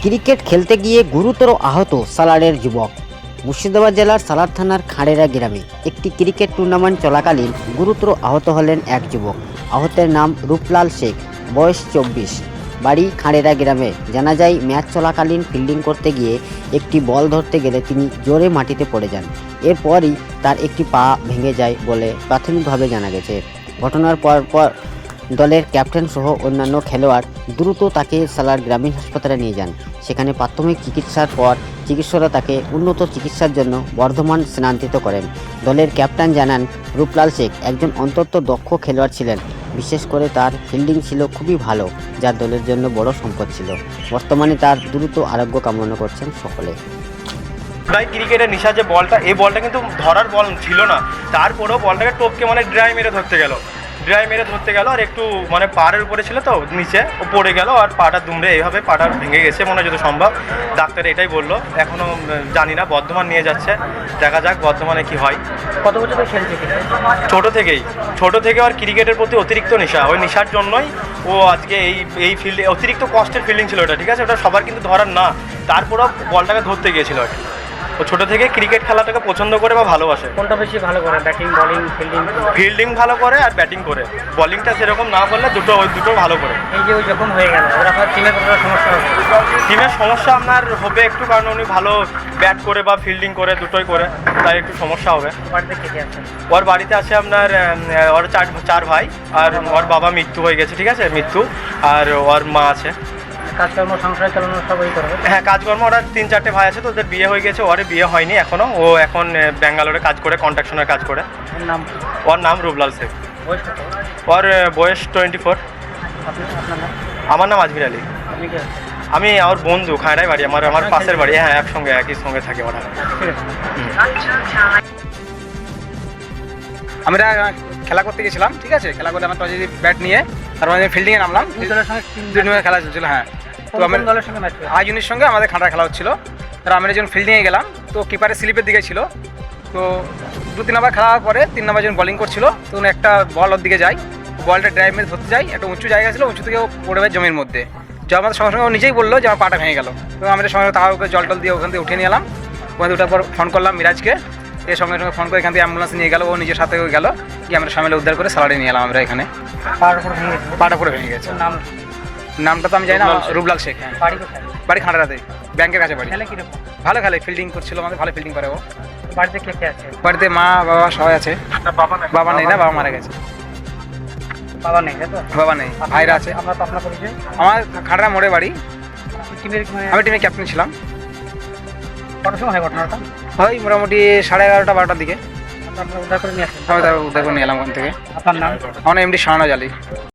Cricket খেলতে গিয়ে গুরুতর আহত সালারের যুবক। মুর্শিদাবাদ জেলার সালার থানার খাঁড়েরা গ্রামে একটি ক্রিকেট টুর্নামেন্ট চলাকালীন গুরুতর আহত হলেন এক যুবক। আহতের নাম রূপলাল শেখ, বয়স 24, বাড়ি খাঁড়েরা গ্রামে। জানা যায় ম্যাচ চলাকালীন ফিল্ডিং করতে গিয়ে একটি বল ধরতে গেলে তিনি জোরে মাটিতে পড়ে যান। এরপরই তার একটি পা ভেঙে যায় বলে প্রাথমিকভাবে জানা গেছে। ঘটনার পর দলের ক্যাপ্টেন সহ অন্যান্য খেলোয়াড় দ্রুত তাকে সালার গ্রামীণ হাসপাতালে নিয়ে যান। সেখানে প্রাথমিক চিকিৎসার পর চিকিৎসকরা তাকে উন্নত চিকিৎসার জন্য বর্ধমান স্থানান্তরিত করেন। দলের ক্যাপ্টেন জানান, রূপলাল শেখ একজন অত্যন্ত দক্ষ খেলোয়াড় ছিলেন। বিশেষ করে তার ফিল্ডিং ছিল খুবই ভালো, যা দলের জন্য বড় সম্পদ ছিল। বর্তমানে তার দ্রুত আরোগ্য কামনা করছেন সকলে। ভাই ক্রিকেটের নিশা যে বলটা, এই বলটা কিন্তু ধরার বল ছিল না, তারপরেও বলটাকে টপকে ড্রাই মেরে ধরতে গেল আর একটু পাড়ের উপরে ছিল তো নিচে ও পড়ে গেল আর পাটা দুমড়ে এইভাবে পাটা ভেঙে গেছে মনে হয় যত সম্ভব। ডাক্তার এটাই বললো, এখনও জানি না, বর্ধমান নিয়ে যাচ্ছে, দেখা যাক বর্ধমানে কি হয়। কত বছর ধরে খেলছে? ছোট থেকে আর ক্রিকেটের প্রতি অতিরিক্ত নেশা, ওই নেশার জন্যই ও আজকে এই ফিল্ডে অতিরিক্ত কষ্টের ফিল্ডিং ছিল ওটা, ঠিক আছে, ওটা সবার কিন্তু ধরার না, তারপরেও বলটাকে ধরতে গিয়েছিল আর কি। ও ছোটো থেকে ক্রিকেট খেলাটাকে পছন্দ করে বা ভালোবাসে। কোনটা বেশি ভালো করে, ব্যাটিং, বোলিং, ফিল্ডিং? ফিল্ডিং ভালো করে আর ব্যাটিং করে, বোলিংটা সেরকম না করলে দুটো ভালো করে। এই যে ওই যখন হয়ে গেল, ওর আপনার টিমের কোনো সমস্যা হবে? টিমের সমস্যা আপনার হবে একটু, কারণ উনি ভালো ব্যাট করে বা ফিল্ডিং করে, দুটোই করে, তাই একটু সমস্যা হবে। বাড়িতে কে কে আছে? ওর বাড়িতে আছে আপনার ওর চার ভাই, আর ওর বাবা মৃত্যু হয়ে গেছে, ঠিক আছে, আর ওর মা আছে। কাজকর্ম, সংসার চালানো সবই করবে? হ্যাঁ, কাজকর্ম, ওরা 3-4টে ভাই আছে তো, ওদের বিয়ে হয়ে গেছে, ওর বিয়ে হয়নি এখনও। ও এখন ব্যাঙ্গালোরে কাজ করে, কন্ট্রাকশনের কাজ করে। ওর নাম রূপলাল শেখ। বয়স কত? ওর বয়স 24। আপনার নাম? আমার নাম আজমির আলী। আপনি কে? আমি ওর বন্ধু, খাঁড়াই বাড়ি আমার পাশের বাড়ি। হ্যাঁ, একই সঙ্গে থাকে ওরা। আমরা খেলা করতে গেছিলাম, ঠিক আছে, খেলা করে আমার যদি ব্যাট নিয়ে তারপর আমি ফিল্ডিংয়ে নামলাম। দুই খেলা চলছিল। হ্যাঁ, তো আমি দলের সঙ্গে ম্যাচ? আইজুনির সঙ্গে আমাদের খাঁড়া খেলা হচ্ছিল। তো আমরা যখন ফিল্ডিংয়ে গেলাম তো কিপারের স্লিপের দিকে ছিল, তো 2-3 ওভার খেলা হওয়ার পরে 3 নম্বর যখন বোলিং করছিল তখন একটা বল ওর দিকে যায়, বলটা ড্রাইভ মেরে ধরতে যাই, একটা উঁচু জায়গা ছিল, উঁচু থেকে পড়ে যায় জমির মধ্যে। আমাদের সঙ্গে সঙ্গে ও নিজেই বললো যে আমার পাটা ভেঙে গেল। তো আমরা সঙ্গে তার উপরে জল দিয়ে ওখান থেকে উঠে নিয়ে এলাম। ওখানে ওঠার পর ফোন করলাম মিরাজকে, এর সঙ্গে সঙ্গে ফোন করে এখান থেকে অ্যাম্বুলেন্স নিয়ে গেল, ও নিজের সাথে গেল, গিয়ে আমরা সামনে উদ্ধার করে সালাডে নিয়ে এলাম আমরা এখানে। পাটা পুরো ভেঙে গেছে। নামটা তো আমি জানি না, রূপলাল শেখ। হ্যাঁ, বাড়ি খাঁড়ারাতে, ব্যাংকের কাছে বাড়ি। ভালো খেলে, ফিল্ডিং করছিল, আমাদের ভালো ফিল্ডিং করে ও। বাড়িতে কে কে আছে? বাড়িতে মা বাবা সবাই আছে। বাবা নেই, না, বাবা মারা গেছে। বাবা নেই? বাবা নেই, ভাইরা আছে। আপনার পরিচয়? আমার খাঁড়া মোড়ে বাড়ি। আমি টিমের ক্যাপ্টেন ছিলাম। কটার সময় হয় ঘটনাটা? ওই মোটামুটি 11:30-12টার দিকে। আপনারা উদ্ধার করে নিয়ে আসেন? আমি তার উদ্ধার করে নিয়ে এলাম ওখান থেকে। আপনার নাম? আমার এমডি শাহনাজ আলী।